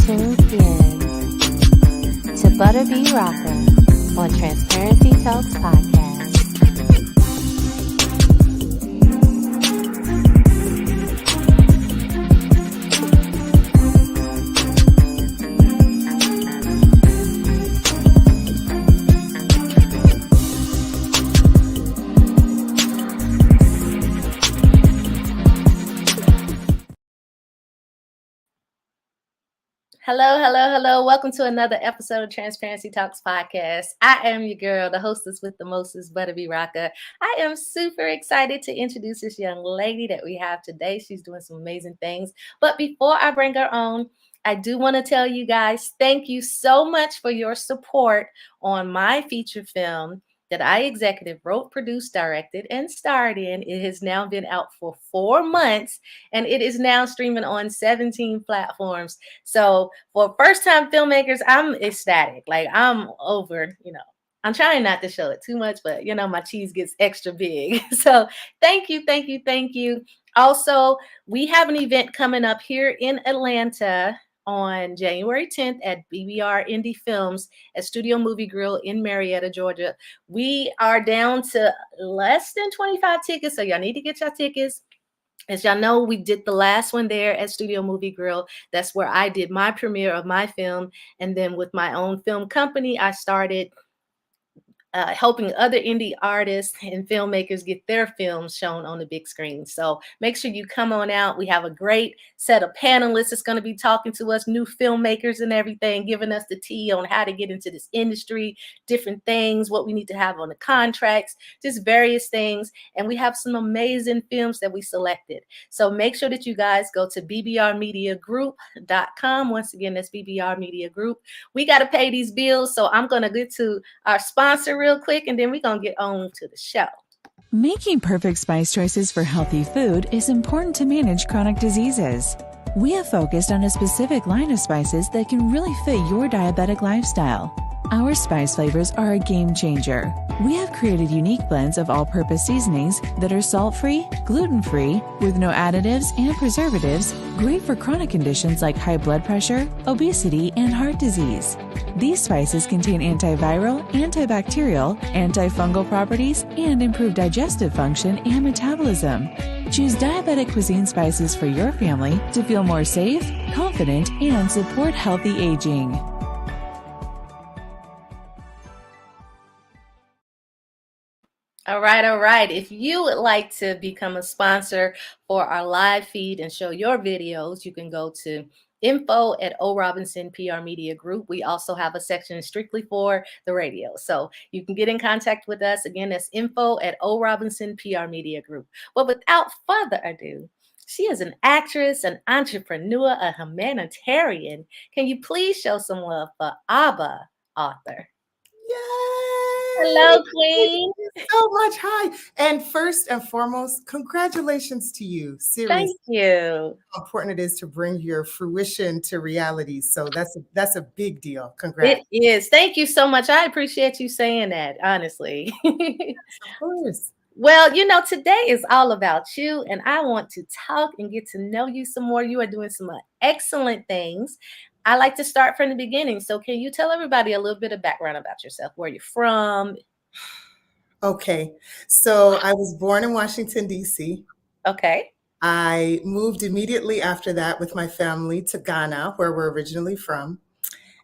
tuned in to Butter Bee Rocker on Transparency Talks Podcast. Hello. Welcome to another episode of Transparency Talks Podcast. I am your girl, the hostess with the mostest, Butter Bee Rocker. I am super excited to introduce this young lady that we have today. She's doing some amazing things. But before I bring her on, I do want to tell you guys, thank you so much for your support on my feature film that I executive wrote, produced, directed, and starred in. It has now been out for 4 months, and it is now streaming on 17 platforms. So for first-time filmmakers, I'm ecstatic. Like, I'm over, I'm trying not to show it too much, but, my cheese gets extra big. So thank you. Also, we have an event coming up here in Atlanta on January 10th at BBR Indie Films at Studio Movie Grill in Marietta, Georgia. We are down to less than 25 tickets, so y'all need to get your tickets. As y'all know, we did the last one there at Studio Movie Grill. That's where I did my premiere of my film. And then with my own film company, I started helping other indie artists and filmmakers get their films shown on the big screen. So make sure you come on out. We have a great set of panelists that's going to be talking to us, new filmmakers and everything, giving us the tea on how to get into this industry, different things, what we need to have on the contracts, just various things. And we have some amazing films that we selected. So make sure that you guys go to bbrmediagroup.com. Once again, that's BBR Media Group. We got to pay these bills. So I'm going to get to our sponsor real quick, and then we're going to get on to the show. Making perfect spice choices for healthy food is important to manage chronic diseases. We have focused on a specific line of spices that can really fit your diabetic lifestyle. Our spice flavors are a game changer. We have created unique blends of all-purpose seasonings that are salt-free, gluten-free, with no additives and preservatives, great for chronic conditions like high blood pressure, obesity, and heart disease. These spices contain antiviral, antibacterial, antifungal properties, and improve digestive function and metabolism. Choose diabetic cuisine spices for your family to feel more safe, confident, and support healthy aging. All right. If you would like to become a sponsor for our live feed and show your videos, you can go to info@O.Robinson PR Media Group. We also have a section strictly for the radio. So you can get in contact with us. Again, that's info@O.Robinson PR Media Group. Well, without further ado, she is an actress, an entrepreneur, a humanitarian. Can you please show some love for Abba, author? Yay! Hello, Queen. Thank you so much. Hi. And first and foremost, congratulations to you. Seriously. Thank you. How important it is to bring your fruition to reality. So that's a big deal. Congrats. It is. Thank you so much. I appreciate you saying that, honestly. Of course. Well, today is all about you, and I want to talk and get to know you some more. You are doing some excellent things. I like to start from the beginning. So can you tell everybody a little bit of background about yourself, where you're from? Okay. So I was born in Washington, D.C. Okay. I moved immediately after that with my family to Ghana, where we're originally from.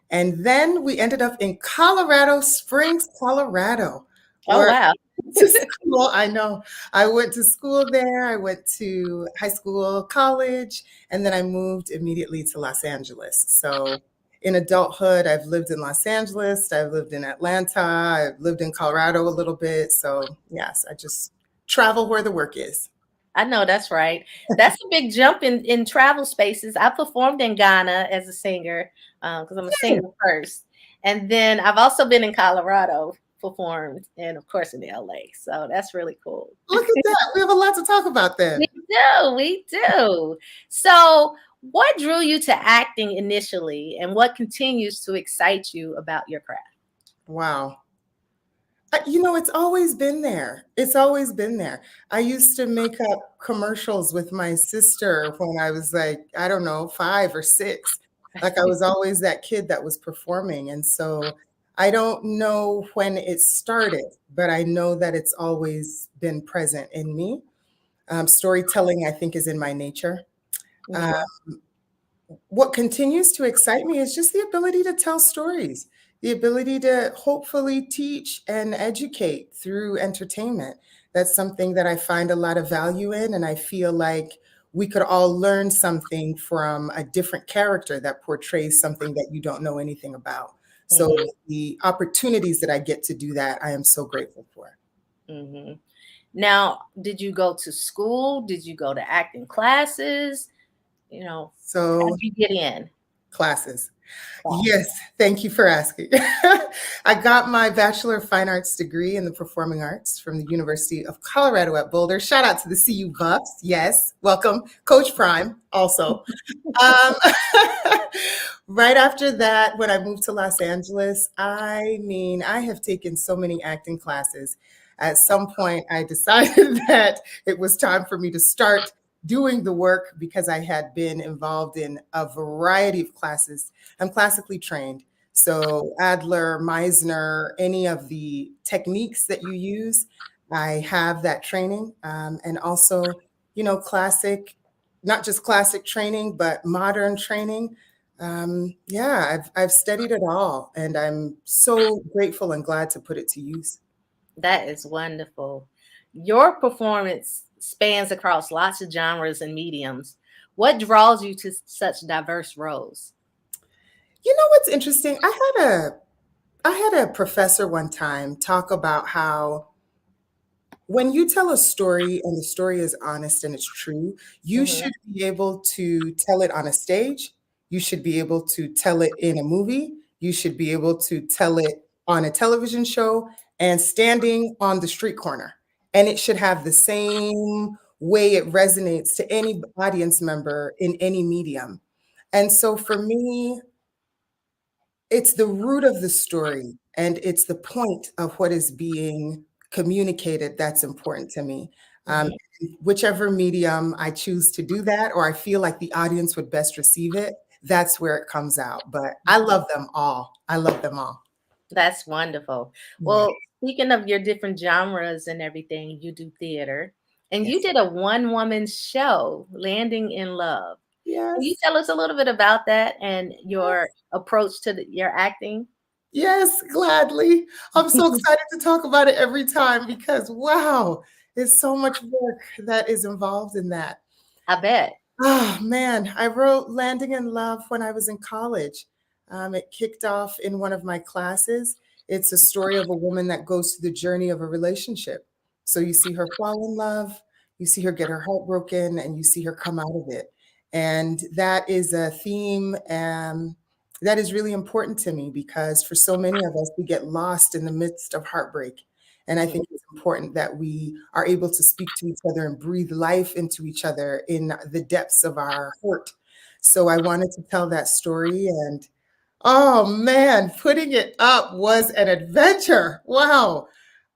And then we ended up in Colorado Springs, Colorado. Oh, wow. To school. I know. I went to school there. I went to high school, college, and then I moved immediately to Los Angeles. So in adulthood, I've lived in Los Angeles. I've lived in Atlanta. I've lived in Colorado a little bit. So yes, I just travel where the work is. I know, that's right. That's a big jump in travel spaces. I performed in Ghana as a singer because I'm a singer first. And then I've also been in Colorado, performed, and of course in LA. So that's really cool. Look at that. We have a lot to talk about then. We do. So what drew you to acting initially, and what continues to excite you about your craft? Wow. It's always been there. It's always been there. I used to make up commercials with my sister when I was like, I don't know, 5 or 6. Like I was always that kid that was performing. And so I don't know when it started, but I know that it's always been present in me. Storytelling, I think, is in my nature. Uh, Mhm, what continues to excite me is just the ability to tell stories, the ability to hopefully teach and educate through entertainment. That's something that I find a lot of value in, and I feel like we could all learn something from a different character that portrays something that you don't know anything about. So mhm, the opportunities that I get to do that, I am so grateful for. mhm. Now, did you go to school? Did you go to acting classes? How So did you get in? classes. Yes, Classes. thank you for asking. I got my Bachelor of Fine Arts degree in the Performing Arts from the University of Colorado at Boulder. Shout out to the CU Buffs. Yes, welcome. Coach Prime, also. Um, right after that, when I moved to Los Angeles, I mean, I have taken so many acting classes. At some point, I decided that it was time for me to start doing the work because I had been involved in a variety of classes. I'm classically trained. So, Adler, Meisner, any of the techniques that you use, I have that training. And also, classic, not just classic training, but modern training. Yeah, I've studied it all, and I'm so grateful and glad to put it to use. That is wonderful. Your performance spans across lots of genres and mediums. What draws you to such diverse roles? You know what's interesting? I had a professor one time talk about how when you tell a story and the story is honest and it's true, you Mhm, should be able to tell it on a stage. You should be able to tell it in a movie. You should be able to tell it on a television show and standing on the street corner. And it should have the same way it resonates to any audience member in any medium. And so for me, it's the root of the story, and it's the point of what is being communicated that's important to me. Um, mhm, whichever medium I choose to do that, or I feel like the audience would best receive it, that's where it comes out. But I mhm. love them all. I love them all. That's wonderful. Yeah. Well, speaking of your different genres and everything, you do theater, and you Yes. did a one-woman show, Landing in Love. Can you Yes. tell us a little bit about that and your approach to your acting? Yes, gladly. I'm so excited to talk about it every time because wow, there's so much work that is involved in that. I bet. Oh man, I wrote Landing in Love when I was in college. It kicked off in one of my classes. It's a story of a woman that goes through the journey of a relationship. So you see her fall in love, you see her get her heart broken, and you see her come out of it. And that is a theme that is really important to me because for so many of us, we get lost in the midst of heartbreak. And I Mhm, think it's important that we are able to speak to each other and breathe life into each other in the depths of our hurt. So I wanted to tell that story. And oh man, putting it up was an adventure. Wow.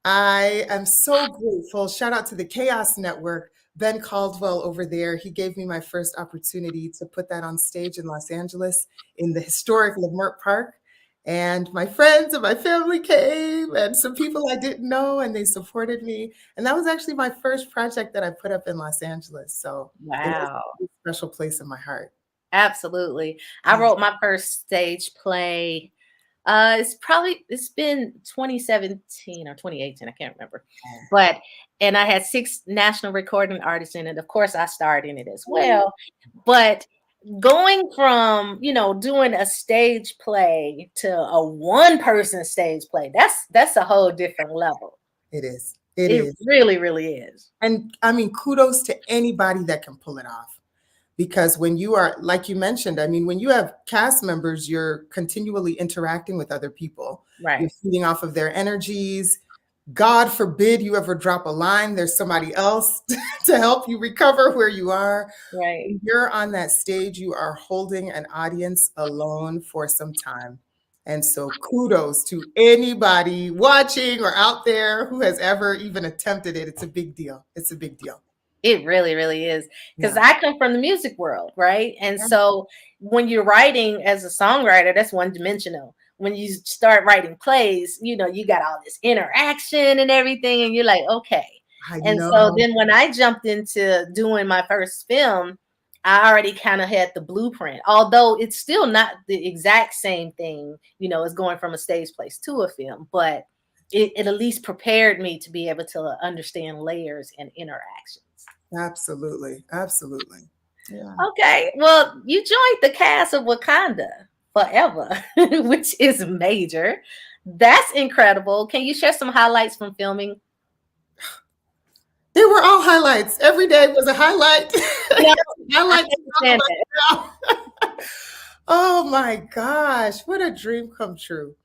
I am so grateful. Shout out to the Chaos Network, Ben Caldwell over there. He gave me my first opportunity to put that on stage in Los Angeles in the historic Leimert Park. And my friends and my family came, and some people I didn't know, and they supported me. And that was actually my first project that I put up in Los Angeles. So it has wow. a special place in my heart. Absolutely. I Yeah. wrote my first stage play. It's been 2017 or 2018, I can't remember. But and I had 6 national recording artists in it. Of course, I starred in it as well. But going from, doing a stage play to a one-person stage play, that's a whole different level. It is. It It is. really, really is. And I mean, kudos to anybody that can pull it off. Because when you are, like you mentioned, I mean, when you have cast members, you're continually interacting with other people. You're Right, feeding off of their energies. God forbid you ever drop a line, there's somebody else to help you recover where you are. right. When you're on that stage, you are holding an audience alone for some time. And so kudos to anybody watching or out there who has ever even attempted it. It's a big deal. It's a big deal. It really, really is. Because Yeah. I come from the music world, right? And so when you're writing as a songwriter, that's one dimensional. When you start writing plays, you got all this interaction and everything, and you're like, okay. I And so know. then when I jumped into doing my first film, I already kind of had the blueprint, although it's still not the exact same thing, as going from a stage place to a film, but it at least prepared me to be able to understand layers and interactions. Absolutely. Absolutely. Yeah. Okay, well, you joined the cast of Wakanda Forever, which is major. That's incredible. Can you share some highlights from filming? They were all highlights. Every day was a highlight. No, I Highlights to understand that. talk about now. Oh my gosh, what a dream come true.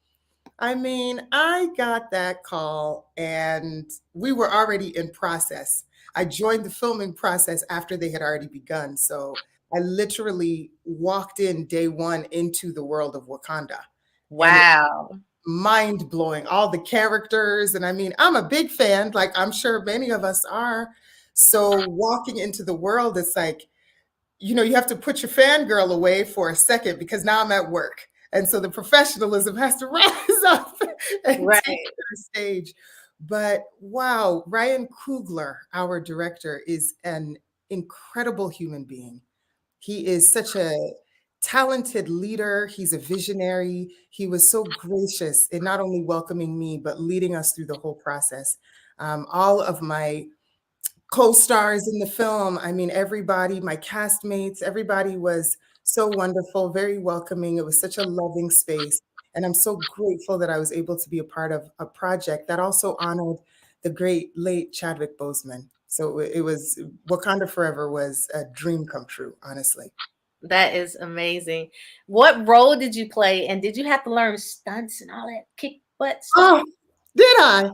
I mean, I got that call and we were already in process. I joined the filming process after they had already begun. So I literally walked in day one into the world of Wakanda. And Wow. mind blowing. All the characters. And I mean, I'm a big fan, like I'm sure many of us are. So walking into the world, it's like, you have to put your fangirl away for a second because now I'm at work. And so the professionalism has to rise up and take Right. the stage. But wow, Ryan Coogler, our director, is an incredible human being. He is such a talented leader. He's a visionary. He was so gracious in not only welcoming me, but leading us through the whole process. All of my co-stars in the film, I mean, everybody, my castmates, everybody was so wonderful, very welcoming. It was such a loving space. And I'm so grateful that I was able to be a part of a project that also honored the great late Chadwick Boseman. So it was Wakanda Forever was a dream come true, honestly. That is amazing. What role did you play? And did you have to learn stunts and all that kick butt stuff? Oh, did I?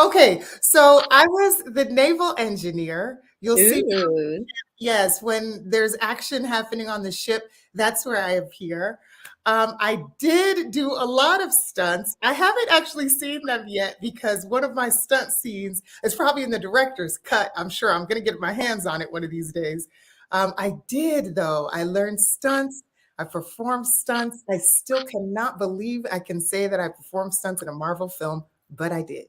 Okay, so I was the naval engineer. You'll see, Ooh, yes, when there's action happening on the ship, that's where I appear. I did do a lot of stunts. I haven't actually seen them yet because one of my stunt scenes is probably in the director's cut. I'm sure I'm going to get my hands on it one of these days. I did, though. I learned stunts. I performed stunts. I still cannot believe I can say that I performed stunts in a Marvel film, but I did.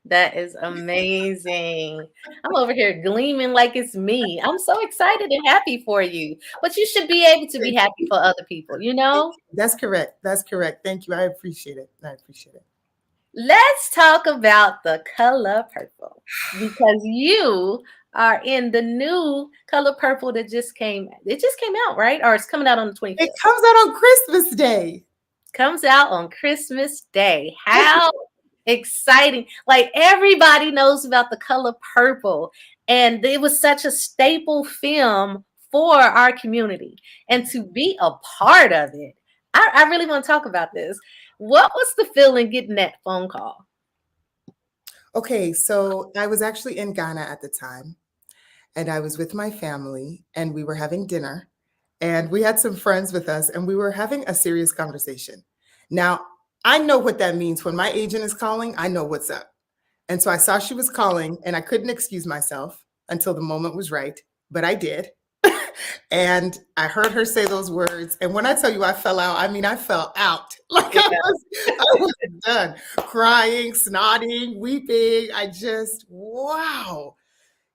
that is amazing. I'm over here gleaming like it's me. I'm so excited and happy for you. But you should be able to be happy for other people, you know? That's correct. That's correct. Thank you. I appreciate it. I appreciate it. Let's talk about the color purple because you are in the new color purple that just came. It just came out, right? Or it's coming out on the It 25th. comes out on Christmas Day. Comes out on Christmas Day. How exciting. Like everybody knows about the color purple. And it was such a staple film for our community. And to be a part of it, I really want to talk about this. What was the feeling getting that phone call? Okay, so I was actually in Ghana at the time, and I was with my family, and we were having dinner, and we had some friends with us, and we were having a serious conversation. Now, I know what that means. When my agent is calling, I know what's up. And so I saw she was calling, and I couldn't excuse myself until the moment was right, but I did. And I heard her say those words. And when I tell you I fell out, I mean, I fell out. Like Yeah. I was done crying, snotting, weeping. I just, wow.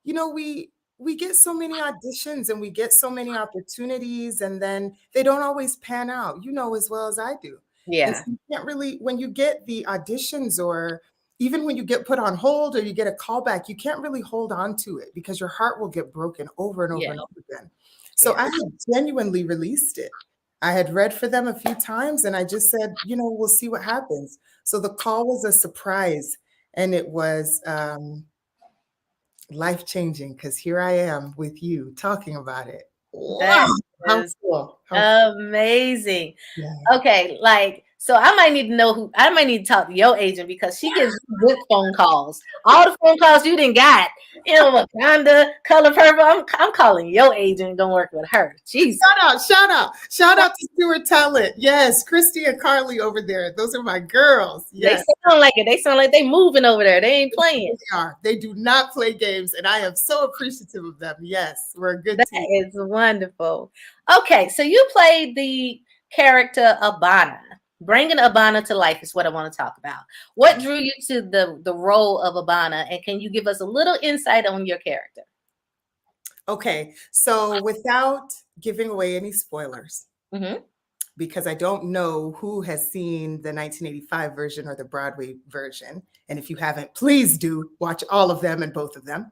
We get so many auditions and we get so many opportunities, and then they don't always pan out, as well as I do. And so Yeah. you can't really, when you get the auditions, or even when you get put on hold or you get a callback, you can't really hold on to it because your heart will get broken over and over Yeah. and over again. So Yeah. I had genuinely released it. I had read for them a few times and I just said, we'll see what happens. So the call was a surprise, and it was life changing because here I am with you talking about it. Wow. That How is cool. How cool. amazing. Yeah. Okay, like So I might need to know who. I might need to talk to your agent because she gets good phone calls. All the phone calls you didn't got. Wakanda, Color Purple. I'm calling your agent. Don't work with her. Jesus. Shout out to Stuart Talent. Yes, Christy and Carly over there. Those are my girls. They Yes. sound like it. They sound like they moving over there. They ain't playing. They are. They do not play games, and I am so appreciative of them. Yes, we're a good That team. is wonderful. Okay, so you played the character Abena. Bringing Abena to life is what I want to talk about. What drew you to the role of Abena, and can you give us a little insight on your character? Okay, so without giving away any spoilers, because I don't know who has seen the 1985 version or the Broadway version, and if you haven't, please do watch all of them and both of them.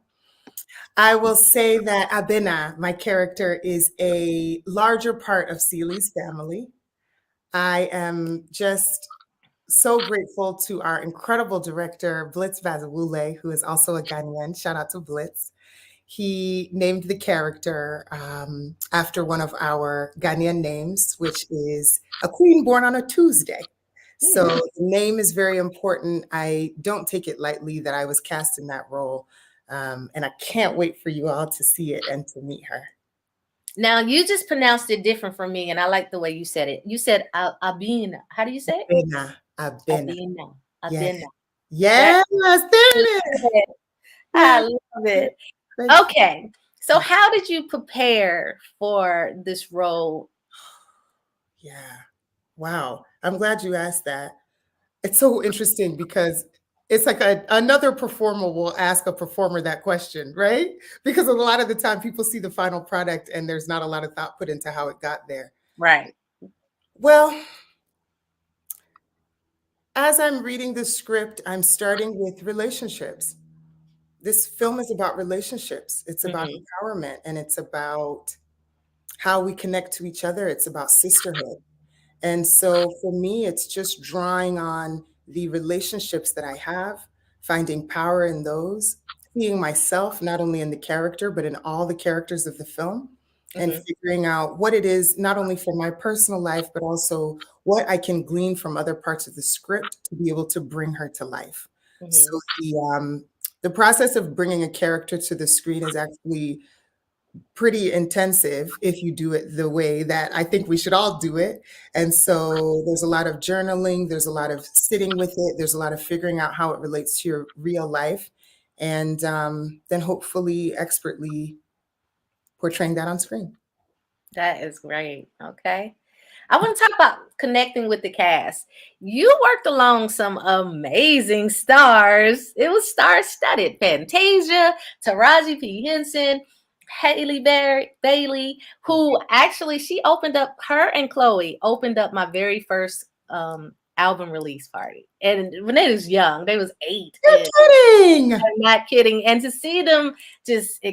I will say that Abena, my character, is a larger part of Seeley's family. I am just so grateful to our incredible director, Blitz Vazawule, who is also a Ghanaian. Shout out to Blitz. He named the character after one of our Ghanaian names, which is a queen born on a Tuesday. So the name is very important. I don't take it lightly that I was cast in that role. And I can't wait for you all to see it and to meet her. Now, you just pronounced it different from me, and I like the way you said it. You said Abena. How do you say it? Abena. Abena. Yes, there it is. I love it. Okay. So how did you prepare for this role? Yeah. Wow. I'm glad you asked that. It's so interesting because it's like another performer will ask a performer that question, right? Because a lot of the time people see the final product and there's not a lot of thought put into how it got there. Right. Well, as I'm reading the script, I'm starting with relationships. This film is about relationships. It's about empowerment, and it's about how we connect to each other. It's about sisterhood. And so for me, it's just drawing on the relationships that I have, finding power in those, seeing myself not only in the character, but in all the characters of the film, and figuring out what it is, not only for my personal life, but also what I can glean from other parts of the script to be able to bring her to life. So the process of bringing a character to the screen is actually pretty intensive if you do it the way that I think we should all do it. And so there's a lot of journaling, there's a lot of sitting with it, there's a lot of figuring out how it relates to your real life, and then hopefully expertly portraying that on screen. That is great. Okay. I want to talk about connecting with the cast. You worked along some amazing stars. It was star-studded. Fantasia, Taraji P. Henson, Haley Bailey, who actually she opened up, her and Chloe opened up my very first album release party. And when they was young, they was 8. You're kidding. I'm not kidding. And to see them just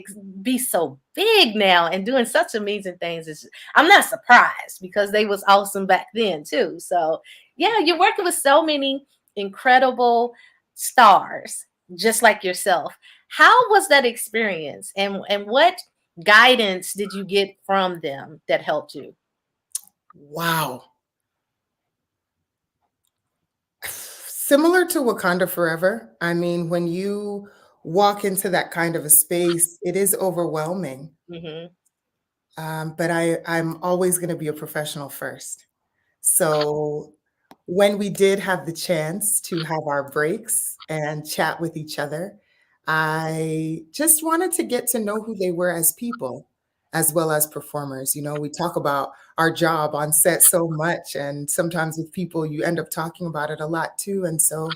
be so big now and doing such amazing things, I'm not surprised because they was awesome back then too. So yeah, you're working with so many incredible stars, just like yourself. How was that experience? And what guidance did you get from them that helped you? Wow. Similar to Wakanda Forever. I mean, when you walk into that kind of a space, it is overwhelming. But I'm always going to be a professional first. So when we did have the chance to have our breaks and chat with each other, I just wanted to get to know who they were as people, as well as performers. You know, we talk about our job on set so much, and sometimes with people, you end up talking about it a lot too. And so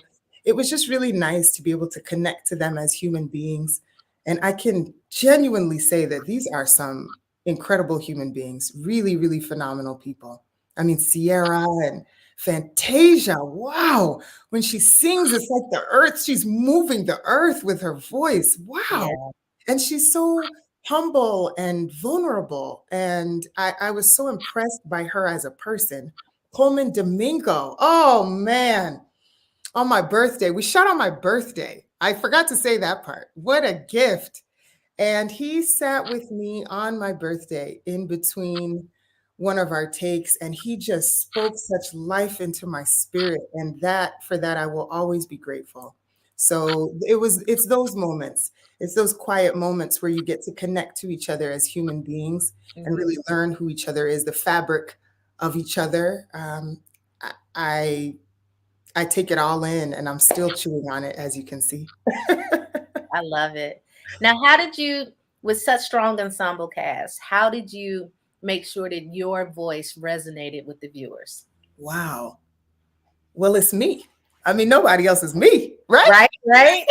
it was just really nice to be able to connect to them as human beings. And I can genuinely say that these are some incredible human beings, really, really phenomenal people. I mean, Sierra and Fantasia, wow. When she sings, it's like the earth, she's moving the earth with her voice. Wow. Yeah. And she's so humble and vulnerable. And I was so impressed by her as a person. Coleman Domingo, oh man, on my birthday, we shot on my birthday. I forgot to say that part. What a gift. And he sat with me on my birthday in between one of our takes, and he just spoke such life into my spirit. And for that, I will always be grateful. So it's those moments. It's those quiet moments where you get to connect to each other as human beings and really learn who each other is, the fabric of each other. I I take it all in, and I'm still chewing on it, as you can see. I love it. Now, how did you, with such strong ensemble cast, how did you make sure that your voice resonated with the viewers? Wow. Well, it's me. I mean, nobody else is me, right? Right, right,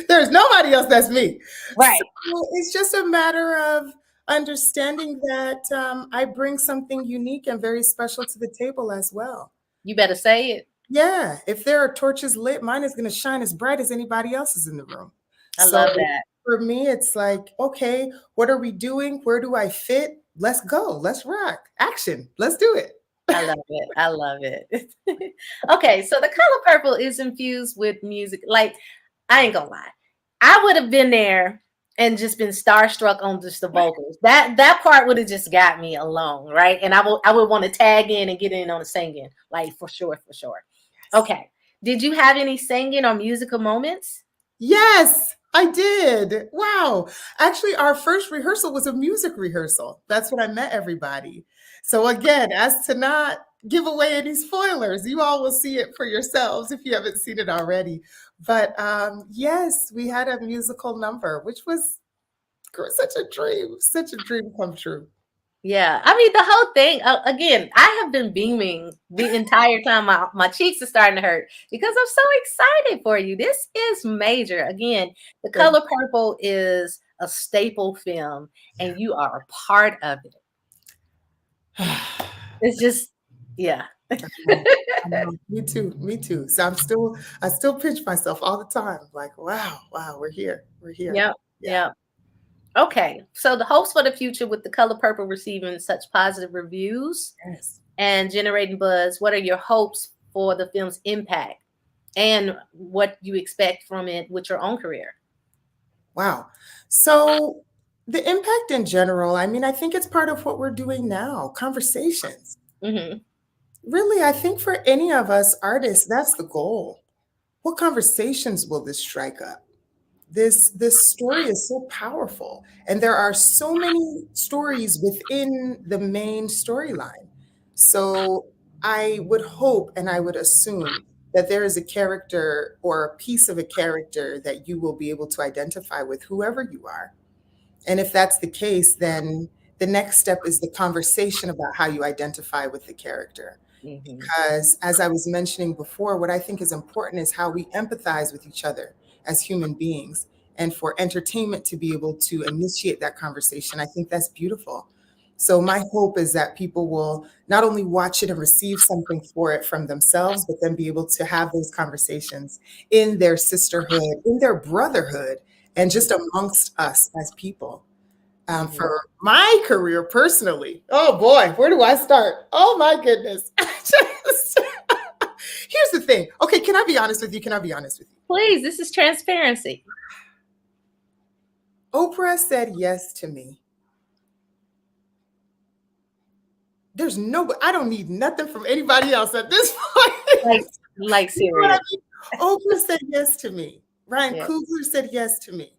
There's nobody else that's me. right. So it's just a matter of understanding that I bring something unique and very special to the table as well. You better say it. Yeah, if there are torches lit, mine is going to shine as bright as anybody else's in the room. I So love that. for me, it's like, okay, what are we doing? Where do I fit? Let's go. Let's rock. Action. Let's do it. I love it. I love it. Okay, so the color purple is infused with music. Like, I ain't gonna lie, I would have been there and just been starstruck on just the vocals. That part would have just got me alone, right? And I would want to tag in and get in on the singing, like for sure, for sure. Okay, did you have any singing or musical moments? Yes, I did. Wow. Actually, our first rehearsal was a music rehearsal. That's when I met everybody. So again, as to not give away any spoilers, you all will see it for yourselves if you haven't seen it already. But yes, we had a musical number, which was such a dream come true. Yeah, I mean the whole thing. Again, I have been beaming the entire time. My cheeks are starting to hurt because I'm so excited for you. This is major. Again, The Thank Color Purple is a staple film, and you are a part of it. you. It's just, yeah. I know, I know. Me too. Me too. So I still pinch myself all the time. Like, wow, wow, we're here. We're here. Yep, Yeah. yep. Okay, so the hopes for the future with The Color Purple receiving such positive reviews Yes. and generating buzz. What are your hopes for the film's impact and what you expect from it with your own career? Wow. So the impact in general, I mean, I think it's part of what we're doing now, conversations. Hmm. Really, I think for any of us artists, that's the goal. What conversations will this strike up? This story is so powerful, and there are so many stories within the main storyline. So I would hope and I would assume that there is a character or a piece of a character that you will be able to identify with, whoever you are. And if that's the case, then the next step is the conversation about how you identify with the character. Hmm. Because as I was mentioning before, what I think is important is how we empathize with each other as human beings. And for entertainment to be able to initiate that conversation, I think that's beautiful. So my hope is that people will not only watch it and receive something for it from themselves, but then be able to have those conversations in their sisterhood, in their brotherhood, and just amongst us as people. Hmm. For my career personally, oh boy, where do I start? Oh my goodness. Here's the thing. Okay, can I be honest with you? Can I be honest with you? Please, this is transparency. Oprah said yes to me. There's no, I don't need nothing from anybody else at this point. Like, like You know what I serious. mean? Oprah said yes to me. Ryan Yeah. Coogler said yes to me.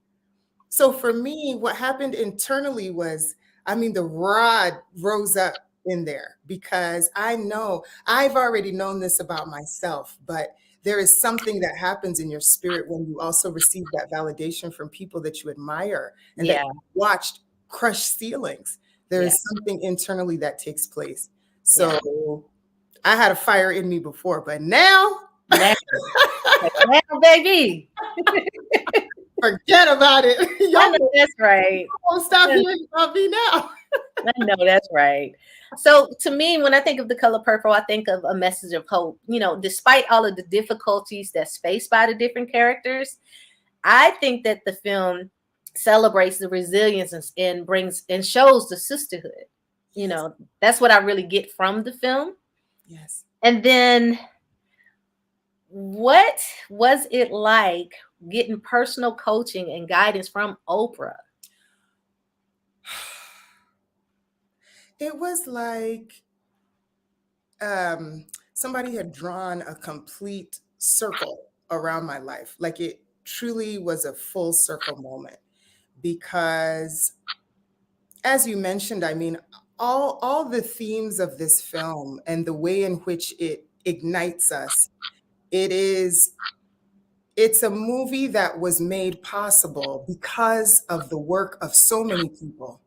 So for me, what happened internally was, I mean, the rod rose up in there because I know I've already known this about myself, but there is something that happens in your spirit when you also receive that validation from people that you admire and that Yeah. you watched crush ceilings. There Yeah. is something internally that takes place. Yeah. So I had a fire in me before, but now Now, now, baby. forget about it. I Y'all know that's right. won't stop hearing about me now. I know that's right. So to me, when I think of The Color Purple, I think of a message of hope. You know, despite all of the difficulties that's faced by the different characters, I think that the film celebrates the resilience and brings and shows the sisterhood. You Yes. know, that's what I really get from the film. Yes. And then what was it like getting personal coaching and guidance from Oprah? It was like um, somebody had drawn a complete circle around my life. Like it truly was a full circle moment because, as you mentioned, I mean, all the themes of this film and the way in which it ignites us, it is it's a movie that was made possible because of the work of so many people,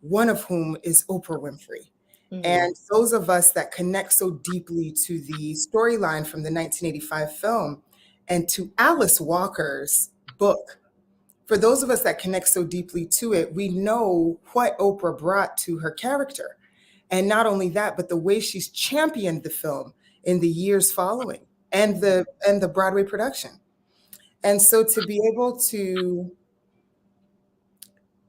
one of whom is Oprah Winfrey. Mhm. And those of us that connect so deeply to the storyline from the 1985 film and to Alice Walker's book, for those of us that connect so deeply to it, we know what Oprah brought to her character. And not only that, but the way she's championed the film in the years following and the Broadway production. And so to be able to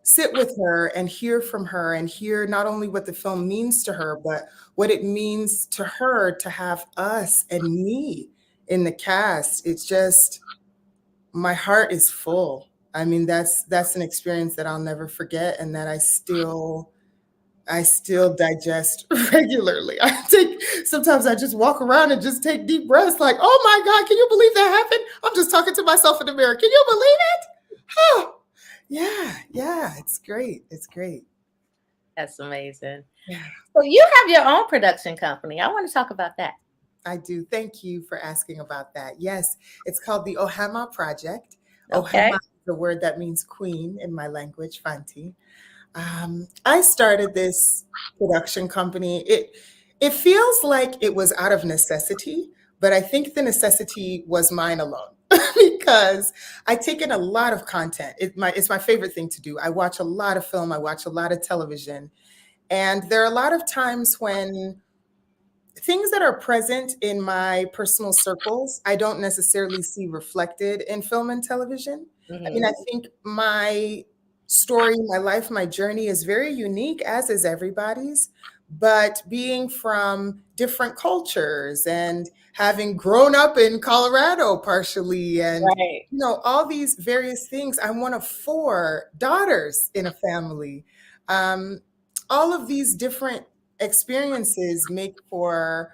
sit with her and hear from her and hear not only what the film means to her, but what it means to her to have us and me in the cast. It's just my heart is full. I mean, that's an experience that I'll never forget and that I still digest regularly. I take sometimes I just walk around and just take deep breaths like, "Oh my God, can you believe that happened?" I'm just talking to myself in the mirror. Can you believe it? Huh. Yeah, yeah, it's great. It's great. That's amazing. Yeah, So you have your own production company. I want to talk about that. I do. Thank you for asking about that. Yes, it's called the Ohama Project. Ohama Okay. is the word that means queen in my language, Fanti. I started this production company. It feels like it was out of necessity, but I think the necessity was mine alone because I take in a lot of content. It's my favorite thing to do. I watch a lot of film. I watch a lot of television, and there are a lot of times when things that are present in my personal circles, I don't necessarily see reflected in film and television. I mean, Hmm. I think my story, my life, my journey is very unique, as is everybody's. But being from different cultures and having grown up in Colorado partially, and Right. all these various things, I'm one of four daughters in a family. Um, all of these different experiences make for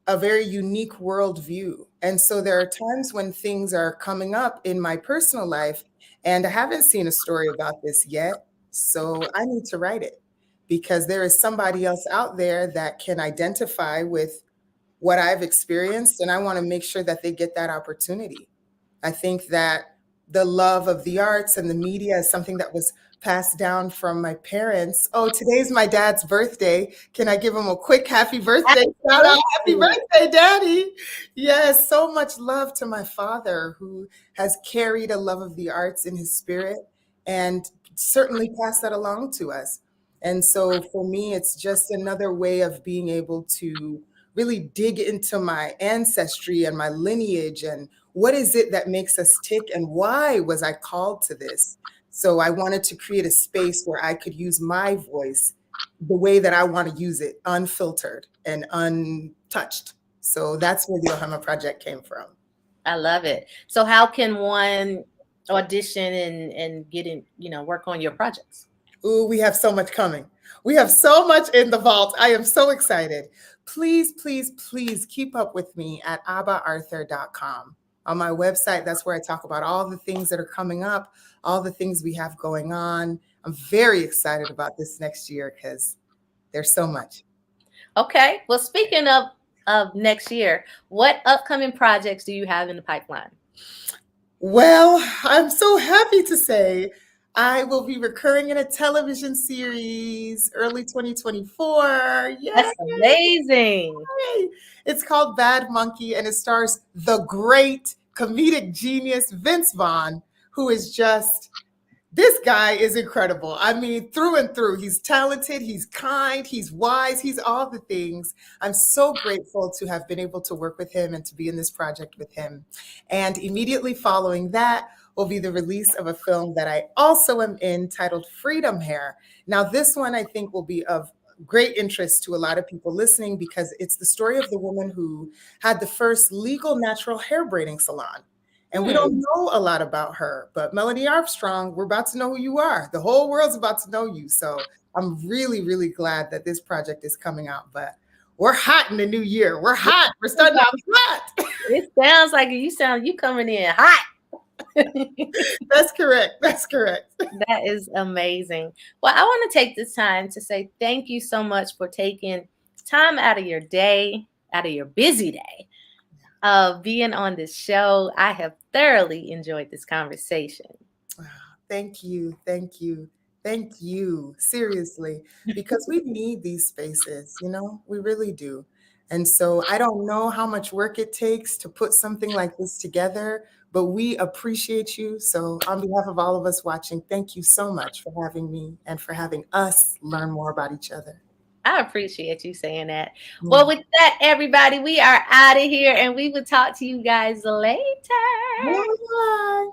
a very unique worldview. And so there are times when things are coming up in my personal life, and I haven't seen a story about this yet. So I need to write it because there is somebody else out there that can identify with what I've experienced. And I want to make sure that they get that opportunity. I think that the love of the arts and the media is something that was passed down from my parents. Oh, today's my dad's birthday. Can I give him a quick happy birthday shout out? Happy Absolutely. birthday, Daddy. Yes, so much love to my father who has carried a love of the arts in his spirit and certainly passed that along to us. And so for me, it's just another way of being able to really dig into my ancestry and my lineage and what is it that makes us tick and why was I called to this? So I wanted to create a space where I could use my voice the way that I want to use it, unfiltered and untouched. So that's where the Ohama Project came from. I love it. So how can one audition and get in, work on your projects? Ooh, we have so much coming. We have so much in the vault. I am so excited. Please, please, please keep up with me at abaarthur.com. On my website, that's where I talk about all the things that are coming up, all the things we have going on. I'm very excited about this next year because there's so much. Okay. Well, speaking of next year, what upcoming projects do you have in the pipeline? Well, I'm so happy to say I will be recurring in a television series early 2024. Yay! That's amazing. It's called Bad Monkey and it stars the great comedic genius Vince Vaughn, who is just this guy is incredible. I mean, through and through, he's talented, he's kind, he's wise, he's all the things. I'm so grateful to have been able to work with him and to be in this project with him. And immediately following that will be the release of a film that I also am in titled Freedom Hair. Now, this one I think will be of great interest to a lot of people listening because it's the story of the woman who had the first legal natural hair braiding salon. And we Hmm. don't know a lot about her, but Melanie Armstrong, we're about to know who you are. The whole world's about to know you. So I'm really, really glad that this project is coming out. But we're hot in the new year. We're hot. We're starting out hot. It sounds like you coming in hot. That's correct. That's correct. That is amazing. Well, I want to take this time to say thank you so much for taking time out of your day, out of your busy day, of being on this show. I have thoroughly enjoyed this conversation. Thank you. Thank you. Thank you. Seriously, because we need these spaces, we really do. And so I don't know how much work it takes to put something like this together, but we appreciate you. So on behalf of all of us watching, thank you so much for having me and for having us learn more about each other. I appreciate you saying that. Well, with that, everybody, we are out of here and we will talk to you guys later. Bye.